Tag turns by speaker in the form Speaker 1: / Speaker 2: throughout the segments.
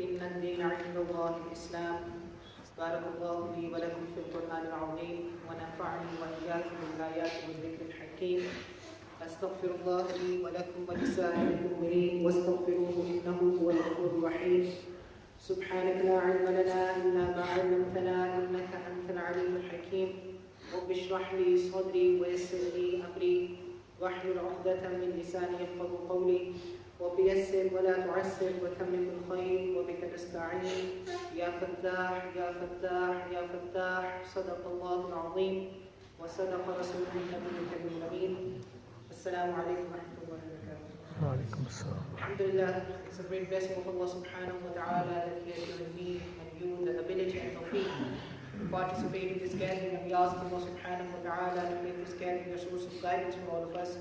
Speaker 1: إن الدين عند الله الإسلام. بارك الله لي ولكم في القرآن العظيم ونفعني وإياكم بالآيات والذكر الحكيم. أستغفر الله لي ولكم ولسائر المؤمنين واستغفروه إنه هو الغفور الرحيم. سبحانك لا علم لنا إلا ما علمتنا إنك أنت العليم الحكيم. رب اشرح لي صدري ويسر لي أمري واحلل عقدة من لساني يفقهوا قولي. وبيسر ولا تعسر وتمم الخير وبك نستعين. يا فتاح يا فتاح يا فتاح. صدق الله العظيم وصدق رسوله النبي الكريم الأمين. Assalamu alaikum wa rahmatullahi wa barakatuh.
Speaker 2: Walaikum assalam.
Speaker 1: Alhamdulillah, it's a great blessing of Allah subhanahu wa ta'ala that He has given me and you the ability and tawfiq to participate in this gathering, and we ask Allah subhanahu wa ta'ala to make this gathering a source of guidance for all of us.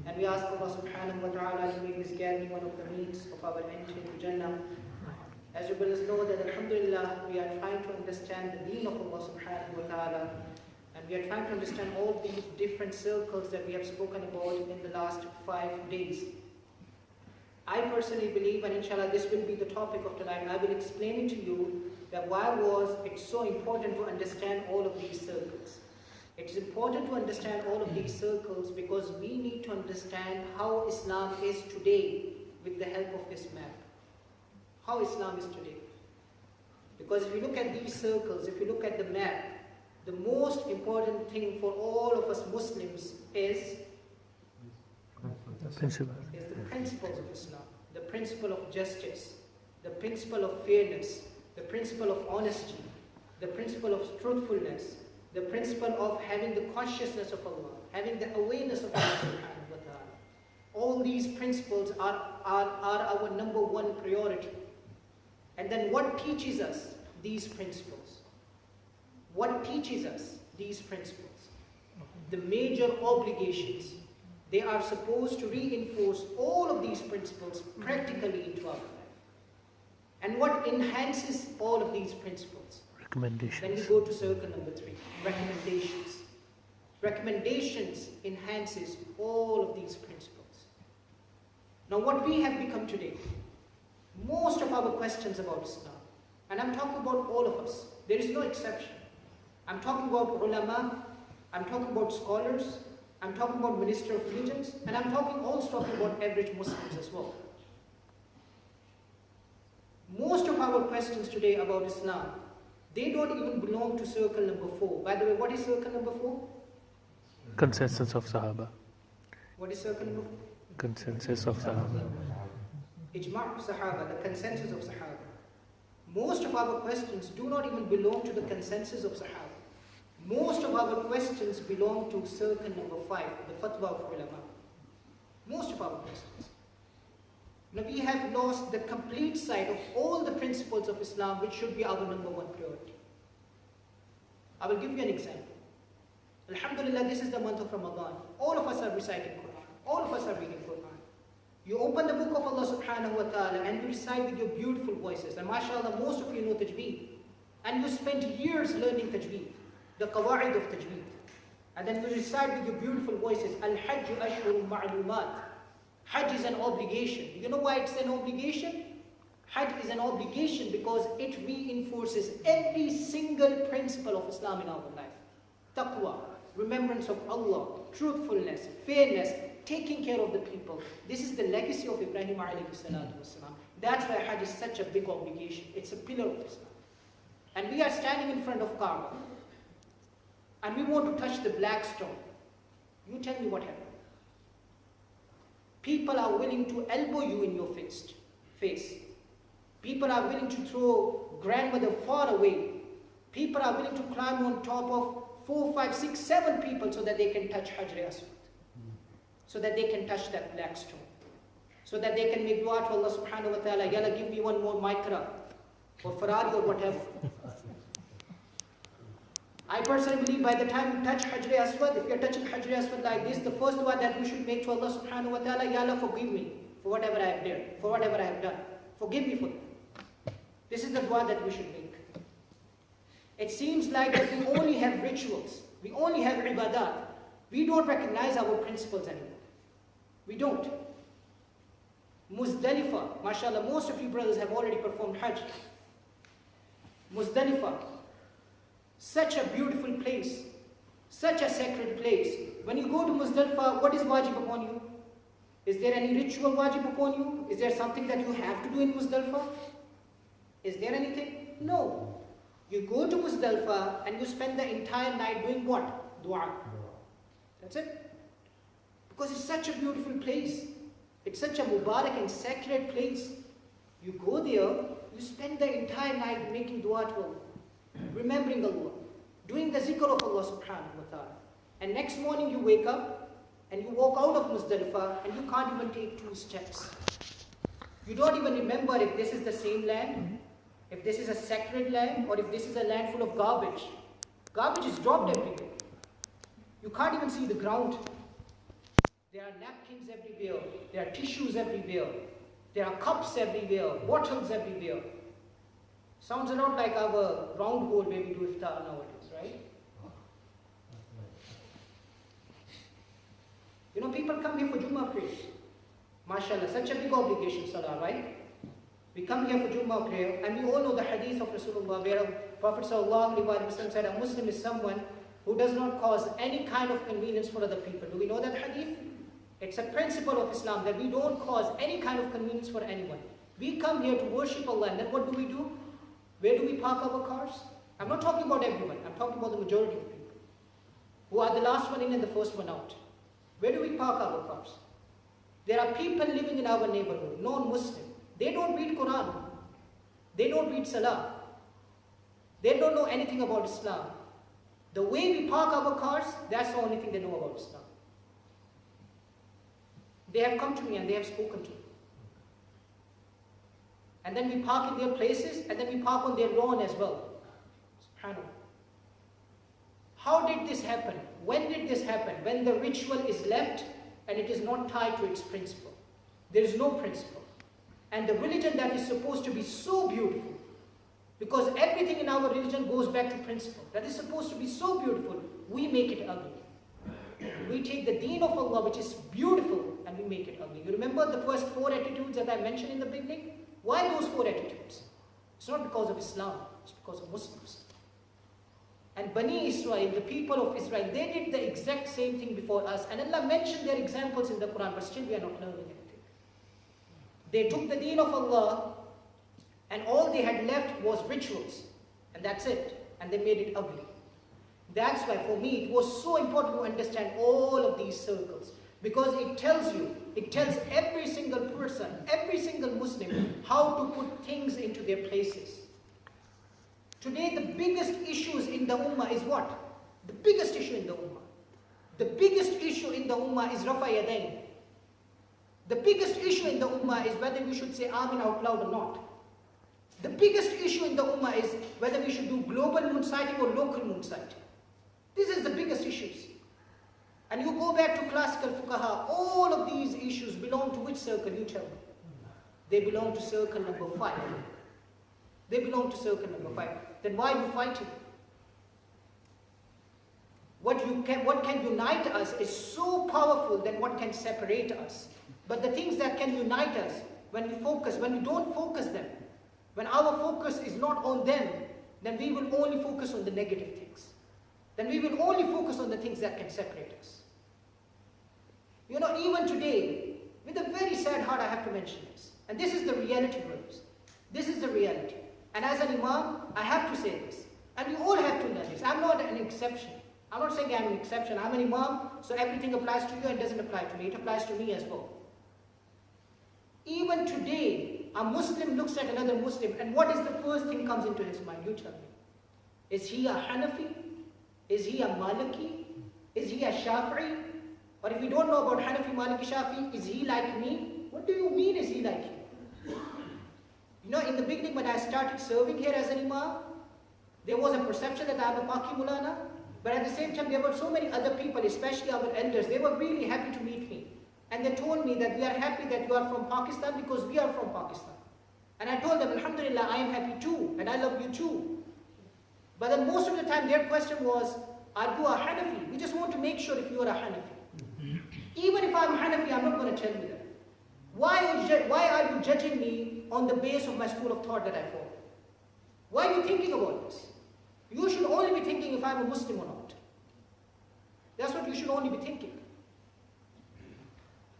Speaker 1: And we ask Allah subhanahu wa ta'ala to make this gathering one of the means of our entry to Jannah. As you brothers know that Alhamdulillah, we are trying to understand the deen of Allah subhanahu wa ta'ala. And we are trying to understand all these different circles that we have spoken about in the last 5 days. I personally believe, and inshallah this will be the topic of tonight, I will explain it to you that why was it so important to understand all of these circles. It is important to understand all of these circles because we need to understand how Islam is today with the help of this map. How Islam is today. Because if you look at these circles, if you look at the map, the most important thing for all of us Muslims is the principles of Islam, the principle of justice, the principle of fairness, the principle of honesty, the principle of truthfulness, the principle of having the consciousness of Allah, having the awareness of Allah subhanahu wa ta'ala. All these principles are our number one priority. And then what teaches us these principles? What teaches us these principles? The major obligations. They are supposed to reinforce all of these principles practically into our life. And what enhances all of these principles?
Speaker 2: Recommendations.
Speaker 1: Then we go to circle number 3, recommendations. Recommendations enhances all of these principles. Now what we have become today, most of our questions about Islam, and I'm talking about all of us, there is no exception. I'm talking about ulama, I'm talking about scholars, I'm talking about minister of religions, and I'm also talking about average Muslims as well. Most of our questions today about Islam, they don't even belong to circle number 4. By the way, what is circle number 4?
Speaker 2: Consensus of Sahaba.
Speaker 1: What is circle number 4?
Speaker 2: Consensus of Sahaba.
Speaker 1: Ijma' of Sahaba, the consensus of Sahaba. Most of our questions do not even belong to the consensus of Sahaba. Most of our questions belong to circle number 5, the fatwa of ulama. Most of our questions. Now we have lost the complete sight of all the principles of Islam, which should be our number one priority. I will give you an example. Alhamdulillah, this is the month of Ramadan. All of us are reciting Quran. All of us are reading Quran. You open the book of Allah subhanahu wa ta'ala and you recite with your beautiful voices. And mashallah, most of you know tajweed. And you spent years learning tajweed, the qawa'id of tajweed. And then you recite with your beautiful voices, Al-Hajj ashhurun ma'lumat. Hajj is an obligation. You know why it's an obligation? Hajj is an obligation because it reinforces every single principle of Islam in our life. Taqwa, remembrance of Allah, truthfulness, fairness, taking care of the people. This is the legacy of Ibrahim alayhi salatu wasalam. That's why Hajj is such a big obligation. It's a pillar of Islam. And we are standing in front of Kaaba. And we want to touch the black stone. You tell me what happened. People are willing to elbow you in your face. People are willing to throw grandmother far away. People are willing to climb on top of 4, 5, 6, 7 people so that they can touch Hajar Aswad. So that they can touch that black stone. So that they can make dua to Allah subhanahu wa ta'ala, Yalla, give me one more Micra or Ferrari or whatever. I personally believe by the time you touch Hajar Aswad, if you are touching Hajar Aswad like this, the first dua that we should make to Allah subhanahu wa ta'ala, Ya Allah, forgive me for whatever I have done, for whatever I have done. Forgive me for that. This is the dua that we should make. It seems like that we only have rituals, we only have ibadat. We don't recognize our principles anymore. We don't. Muzdalifah, mashallah, most of you brothers have already performed Hajj. Muzdalifah, such a beautiful place, such a sacred place. When you go to Muzdalifah, what is wajib upon you? Is there any ritual wajib upon you? Is there something that you have to do in Muzdalifah? Is there anything? No. You go to Muzdalifah and you spend the entire night doing what? Dua. That's it. Because it's such a beautiful place. It's such a Mubarak and sacred place. You go there, you spend the entire night making dua to Allah, remembering Allah, doing the zikr of Allah subhanahu wa ta'ala. And next morning you wake up and you walk out of Muzdalifah and you can't even take 2 steps. You don't even remember if this is the same land, if this is a sacred land, or if this is a land full of garbage. Garbage is dropped everywhere. You can't even see the ground. There are napkins everywhere, there are tissues everywhere, there are cups everywhere, bottles everywhere. Sounds a lot like our round hole where we do iftar nowadays, right? You know, people come here for Jummah prayer. MashaAllah, such a big obligation, Salah, right? We come here for Jummah prayer, and we all know the hadith of Rasulullah, where Prophet ﷺ said, a Muslim is someone who does not cause any kind of convenience for other people. Do we know that hadith? It's a principle of Islam that we don't cause any kind of convenience for anyone. We come here to worship Allah, and then what do? Where do we park our cars? I'm not talking about everyone, I'm talking about the majority of people, who are the last one in and the first one out. Where do we park our cars? There are people living in our neighborhood, non-Muslim. They don't read Quran. They don't read Salah. They don't know anything about Islam. The way we park our cars, that's the only thing they know about Islam. They have come to me and they have spoken to me. And then we park in their places, and then we park on their lawn as well. SubhanAllah. How did this happen? When did this happen? When the ritual is left and it is not tied to its principle. There is no principle. And the religion that is supposed to be so beautiful, because everything in our religion goes back to principle, that is supposed to be so beautiful, we make it ugly. We take the deen of Allah, which is beautiful, and we make it ugly. You remember the first 4 attitudes that I mentioned in the beginning? Why those 4 attitudes? It's not because of Islam, it's because of Muslims. And Bani Israel, the people of Israel, they did the exact same thing before us. And Allah mentioned their examples in the Quran, but still we are not learning anything. They took the deen of Allah, and all they had left was rituals. And that's it. And they made it ugly. That's why for me it was so important to understand all of these circles. Because it tells every single person, every single Muslim, how to put things into their places. Today the biggest issues in the Ummah is what? The biggest issue in the Ummah. The biggest issue in the Ummah is Rafa Yadayn. The biggest issue in the Ummah is whether we should say Amin out loud or not. The biggest issue in the Ummah is whether we should do global moon sighting or local moon sighting. This is the biggest issues. And you go back to classical fuqaha, all of these issues belong to which circle, you tell me? They belong to circle number 5. They belong to circle number 5. Then why are you fighting? What can unite us is so powerful than what can separate us. But the things that can unite us, when we don't focus them, when our focus is not on them, then we will only focus on the negative things. Then we will only focus on the things that can separate us. You know, even today, with a very sad heart, I have to mention this. And this is the reality, brothers. This is the reality. And as an Imam, I have to say this. And we all have to learn this. I'm not an exception. I'm not saying I'm an exception. I'm an Imam, so everything applies to you and doesn't apply to me. It applies to me as well. Even today, a Muslim looks at another Muslim, and what is the first thing comes into his mind? You tell me. Is he a Hanafi? Is he a Maliki? Is he a Shafi'i? Or if you don't know about Hanafi, Maliki, Shafi'i, is he like me? What do you mean is he like you? You know, in the beginning when I started serving here as an Imam, there was a perception that I'm a Paki Mulana, but at the same time there were so many other people, especially our elders, they were really happy to meet me. And they told me that we are happy that you are from Pakistan because we are from Pakistan. And I told them, Alhamdulillah, I am happy too, and I love you too. But then most of the time their question was, are you a Hanafi? We just want to make sure if you are a Hanafi. Even if I'm Hanafi, I'm not going to tell you that. Why are you judging me on the base of my school of thought that I follow? Why are you thinking about this? You should only be thinking if I'm a Muslim or not. That's what you should only be thinking.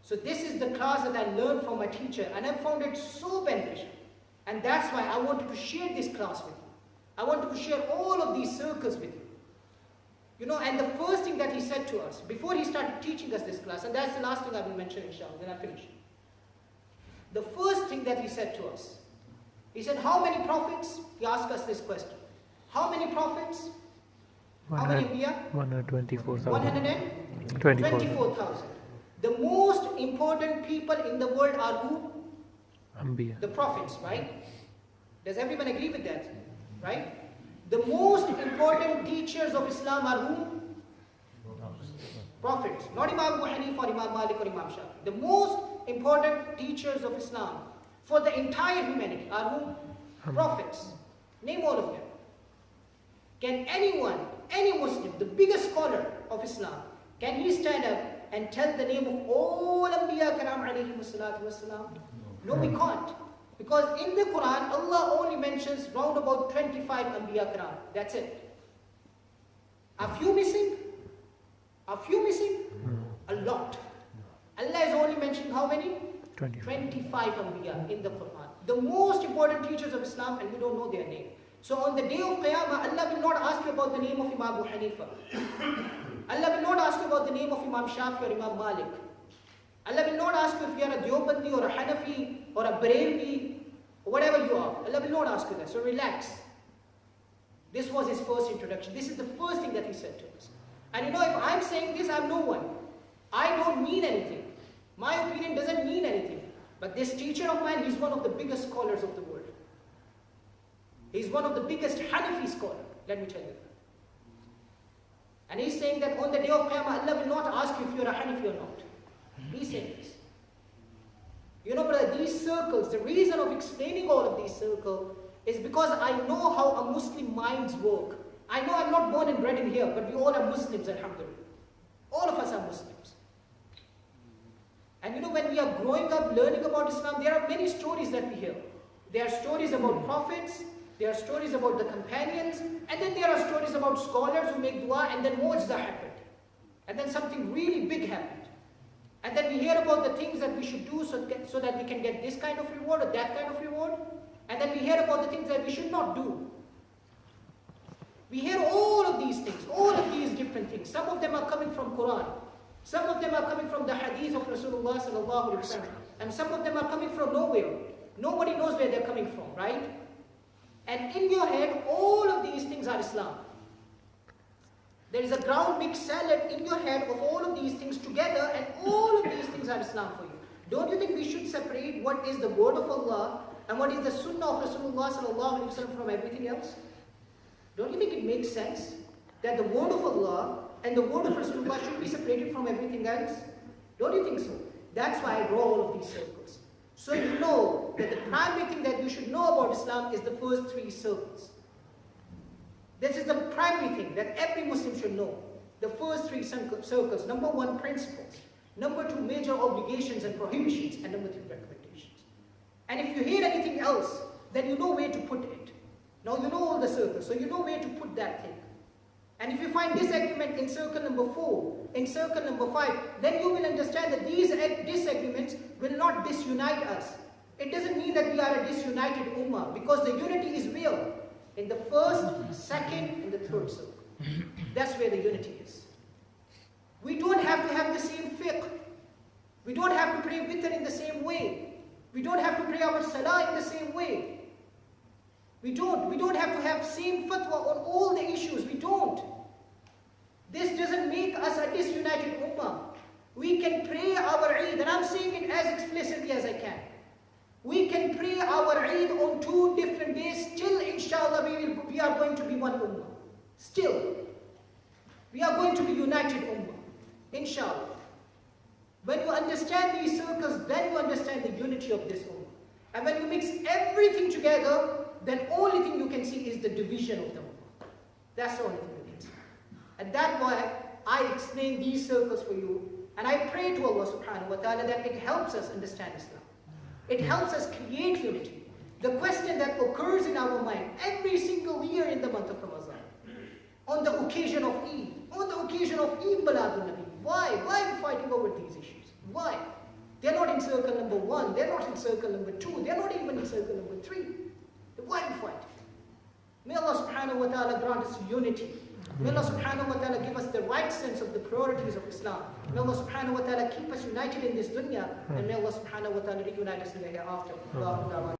Speaker 1: So this is the class that I learned from my teacher, and I found it so beneficial. And that's why I wanted to share this class with you. I wanted to share all of these circles with you. You know, and the first thing that he said to us, before he started teaching us this class, and that's the last thing I will mention inshallah, then I'll finish. The first thing that he said to us, he said, how many prophets? He asked us this question. How many prophets? How many Anbiya?
Speaker 2: 124,000.
Speaker 1: 124,000. The most important people in the world are who?
Speaker 2: Anbiya.
Speaker 1: The prophets, right? Does everyone agree with that? Right? The most important teachers of Islam are who? Prophets. Not Imam Abu Hanifa or Imam Malik or Imam Shafi. The most important teachers of Islam for the entire humanity are who? Prophets. Name all of them. Can anyone, any Muslim, the biggest scholar of Islam, can he stand up and tell the name of all Anbiya Karam alayhi wassalatu wassalam? No, we can't. Because in the Quran, Allah only mentions round about 25 Anbiya Karam. That's it. A few missing? A few missing? A lot. Allah is only mentioning how many? 25 Anbiya in the Quran. The most important teachers of Islam, and we don't know their name. So on the day of Qiyamah, Allah will not ask you about the name of Imam Abu Hanifa. Allah will not ask you about the name of Imam Shafi or Imam Malik. Allah will not ask you if you are a Deobandi or a Hanafi or a Barelvi or whatever you are. Allah will not ask you that. So relax. This was his first introduction. This is the first thing that he said to us. And you know, if I'm saying this, I'm no one. I don't mean anything. My opinion doesn't mean anything. But this teacher of mine, he's one of the biggest scholars of the world. He's one of the biggest Hanafi scholars, let me tell you. And he's saying that on the day of Qiyamah, Allah will not ask you if you're a Hanafi or not. He's saying this. You know, brother, these circles, the reason of explaining all of these circles is because I know how a Muslim minds work. I know I'm not born and bred in here, but we all are Muslims, alhamdulillah. All of us are Muslims. And you know, when we are growing up, learning about Islam, there are many stories that we hear. There are stories about prophets, there are stories about the companions, and then there are stories about scholars who make dua, and then mu'jiza happened. And then something really big happened. And then we hear about the things that we should do so that we can get this kind of reward or that kind of reward. And then we hear about the things that we should not do. We hear all of these things, all of these different things. Some of them are coming from Quran. Some of them are coming from the hadith of Rasulullah sallallahu alaihi wasallam. And some of them are coming from nowhere. Nobody knows where they're coming from, right? And in your head, all of these things are Islam. There is a ground mixed salad in your head of all of these things together, and all of these things are Islam for you. Don't you think we should separate what is the word of Allah and what is the sunnah of Rasulullah sallallahu alaihi wasallam from everything else? Don't you think it makes sense that the word of Allah and the word of Rasulullah should be separated from everything else? Don't you think so? That's why I draw all of these circles. So you know that the primary thing that you should know about Islam is the first three circles. This is the primary thing that every Muslim should know. The first three circles. Number one, principles. Number two, major obligations and prohibitions. And number three, recommendations. And if you hear anything else, then you know where to put it. Now you know all the circles, so you know where to put that thing. And if you find disagreement in circle number 4, in circle number 5, then you will understand that these disagreements will not disunite us. It doesn't mean that we are a disunited ummah, because the unity is real. In the first, second, and the third circle. That's where the unity is. We don't have to have the same fiqh. We don't have to pray witr in the same way. We don't have to pray our salah in the same way. We don't have to have same fatwa on all the issues. We don't. This doesn't make us a disunited ummah. We can pray our Eid, and I'm saying it as explicitly as I can. We can pray our Eid on 2 different days. Still, inshallah, we are going to be one ummah. Still, we are going to be united ummah. Inshallah. When you understand these circles, then you understand the unity of this ummah. And when you mix everything together, then only thing you can see is the division of the ummah. That's the only thing you can see. And that's why I explain these circles for you. And I pray to Allah subhanahu wa ta'ala that it helps us understand Islam.
Speaker 3: It helps us create unity. The question that occurs in our mind every single year in the month of Ramadan, on the occasion of Eid, Miladul Nabi, why? Why are we fighting over these issues? Why? They're not in circle number 1, they're not in circle number 2, they're not even in circle number 3. Why are we fighting? May Allah subhanahu wa ta'ala grant us unity. May Allah subhanahu wa ta'ala give us the right sense of the priorities of Islam. May Allah subhanahu wa ta'ala keep us united in this dunya, and may Allah subhanahu wa ta'ala reunite us in the hereafter.